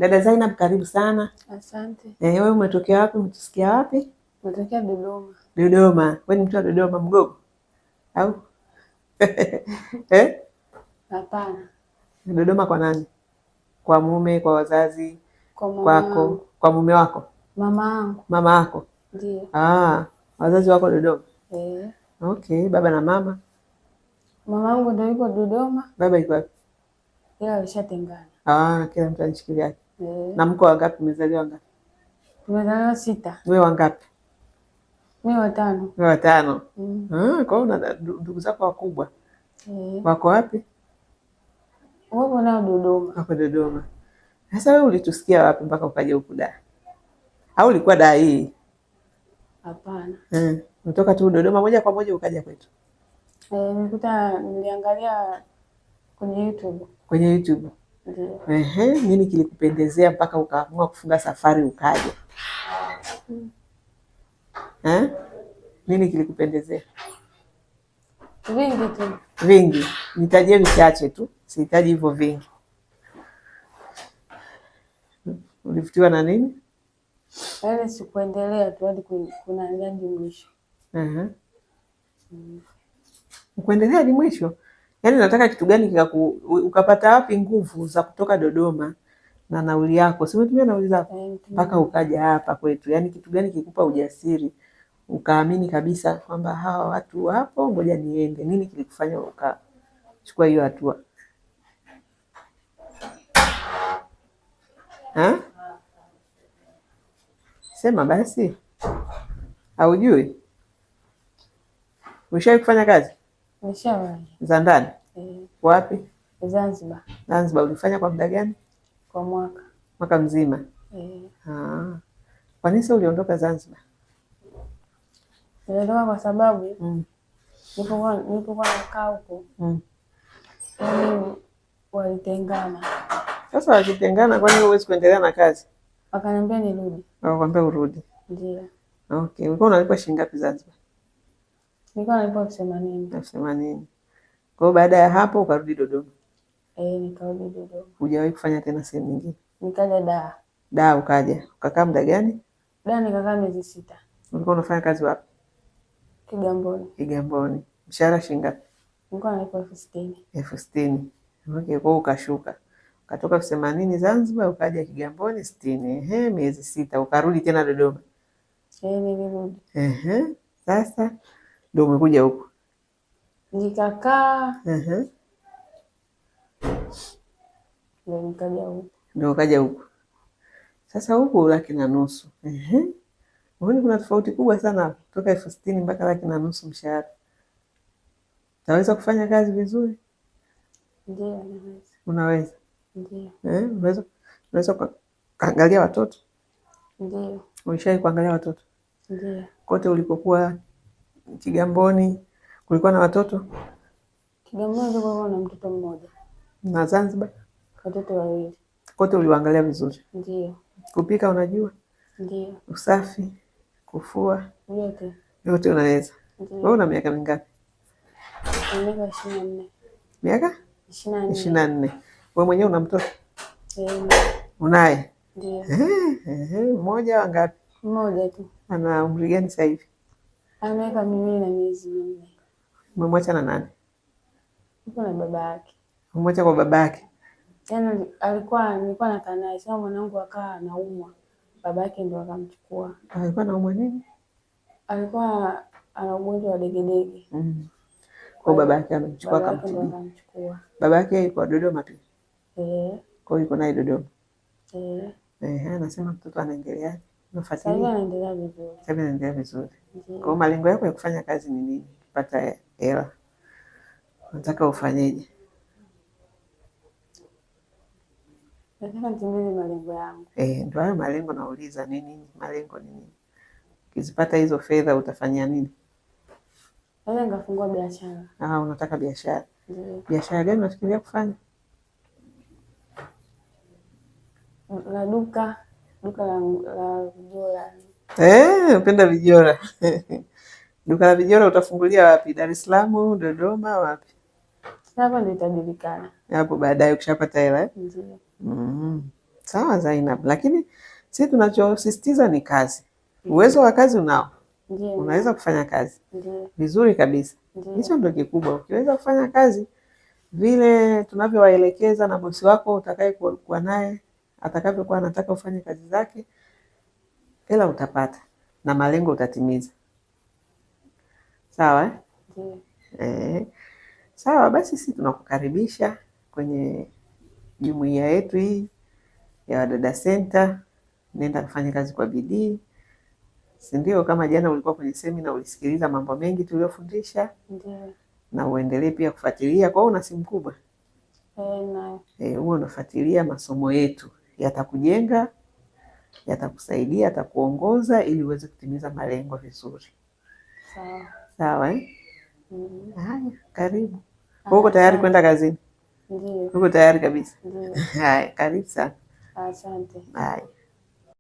Dada Zainab, karibu sana. Asante. Wewe umetokea wapi? Umetusikia wapi? Umetokea Dodoma. Dodoma. Wewe ni mtu wa Dodoma Mgogo au? Hapana. Dodoma kwa nani? Kwa mume, kwa wazazi, kwa kwako, kwa mume wako? Mama yako? Ndio. Wazazi wako Dodoma? Okay. Baba na mama? Mama ndio yuko Dodoma. Baba yuko wapi? Ila alishatengana. Kila mtu alishikilia yake. Na mko wangapi? Umezaliwa wangapi? Tumezaliwa 6. Wewe wangapi? Mimi 5. Wewe 5. Kwa hiyo una ndugu zako wakubwa. Wako wapi? Wako nao Dodoma. Wako Dodoma. Sasa wewe ulitusikia wapi mpaka ukaja huku Dar? Au ulikuwa Dar hii? Hapana. Unatoka tu Dodoma moja kwa moja ukaja kwetu? Niliangalia kwenye YouTube. Kwenye YouTube? Ndio. Nini kilikupendezea mpaka ukaamua kufunga safari ukaja? Nini kilikupendezea? Vingi tu. Vingi? Nitajie vichache tu, sihitaji hivyo vingi. Ulivutiwa na nini? Yaani sikuendelea tu hadi kuna hadi mwisho. Kuendelea hadi mwisho? Yaani nataka kitu gani ukapata wapi nguvu za kutoka Dodoma na nauli yako? Si umetumia nauli zako mpaka ukaja hapa kwetu? Yaani kitu gani kikupa ujasiri ukaamini kabisa kwamba hawa watu wapo, ngoja niende? Nini kilikufanya ukachukua hiyo hatua? Sema basi. Haujui? Umeshawahi kufanya kazi? Nimeshawahi. Za ndani? Wapi? Zanzibar. Zanzibar. Ulifanya kwa muda gani? Kwa mwaka. Mwaka mzima? Kwa nini uliondoka Zanzibar? Niliondoka kwa sababu nilipokuwa nakaa huko yaani walitengana. Sasa wakitengana, kwani huwezi kuendelea na kazi? Wakaniambia nirudi. Wakakwambia urudi? Ndio. Okay. Ulikuwa unalipwa shilingi ngapi Zanzibar? Nilikuwa nalipwa 80. 80. Kwa hiyo baada ya hapo ukarudi Dodoma? Nikarudi Dodoma. Hujawahi kufanya tena sehemu nyingine? Nikaja Dar. Dar ukaja. Ukakaa muda gani? Dar nikakaa miezi 6. Ulikuwa unafanya kazi wapi? Kigamboni. Kigamboni. Mshahara shilingi ngapi? Nilikuwa nalipwa 60,000. 60,000. Okay, kwa hiyo ukashuka. Ukatoka 80 Zanzibar ukaja Kigamboni 60. Miezi 6 ukarudi tena Dodoma? Nilirudi. Sasa ndio umekuja huku? Nikakaa. Ndio nikaja huku. Ndio ukaja huku. Sasa huku 1,500,000. Unaona kuna tofauti kubwa sana kutoka 60,000 mpaka 1,500,000 mshahara. Utaweza kufanya kazi vizuri? Ndio, naweza. Unaweza? Ndio. Unaweza kuangalia watoto? Ndio. Umeshawahi kuangalia watoto? Ndio. Kote ulikokuwa Kigamboni kulikuwa na watoto? Kigamboni kulikuwa na mtoto mmoja. Na Zanzibar? Watoto 2. Kote uliwaangalia vizuri? Ndio. Kupika unajua? Ndio. Usafi, kufua? Yote. Yote unaweza? Wewe una miaka mingapi? Miaka 24. Miaka 24. Wewe mwenyewe una mtoto? Unaye? Ndio. Mmoja wangapi? Mmoja tu. Ana umri gani sasa hivi? Ana miaka 2 na miezi 4. Umemwacha na nani? Yuko na baba yake. Umemwacha kwa baba yake? Yaani nilikuwa nakaa naye, sasa mwanangu akaa anaumwa. Baba yake ndo akamchukua. Alikuwa anaumwa nini? Alikuwa ana ugonjwa wa degedege. Kwa baba yake amemchukua akamchukua. Baba yake yuko Dodoma pia? Kwa hiyo yuko naye Dodoma? Anasema mtoto anaendelea? Sasa anaendelea vizuri. Sasa anaendelea vizuri. Kwa hiyo malengo yako ya kufanya kazi ni nini? Kupata hela. Unataka ufanyeje? Nataka nitimize malengo yangu. Ndio hayo malengo nauliza, nini? Malengo ni nini? Ukizipata hizo fedha utafanya nini? Naweza nikafungua biashara. Unataka biashara? Ndio. Biashara gani unafikiria kufanya? La duka la vijora. Unapenda vijora? Duka la vijora utafungulia wapi? Dar es Salaam, Dodoma, wapi? Hapo ndio itajulikana. Hapo baadaye ukishapata hela? Ndio. Sawa Zainab, lakini sisi tunachosisitiza ni kazi. Uwezo wa kazi unao, unaweza kufanya kazi vizuri kabisa. Hicho ndio kikubwa. Ukiweza kufanya kazi vile tunavyowaelekeza na bosi wako utakaye kuwa naye atakavyokuwa anataka ufanye kazi zake, hela utapata na malengo utatimiza. Sawa sawa. Basi sisi tunakukaribisha kwenye jumuiya yetu hii ya Wadada Center. Nenda kufanya kazi kwa bidii, si ndio? Kama jana ulikuwa kwenye semina ulisikiliza mambo mengi tuliyofundisha, na uendelee pia kufuatilia. Kwa hiyo una simu kubwa huo unafuatilia masomo yetu, yatakujenga, yatakusaidia, yatakuongoza ili uweze kutimiza malengo vizuri. Sawa Haya, karibu. Uko tayari kwenda kazini? Ndio. Uko tayari kabisa? Haya, karibu sana. Asante. Haya.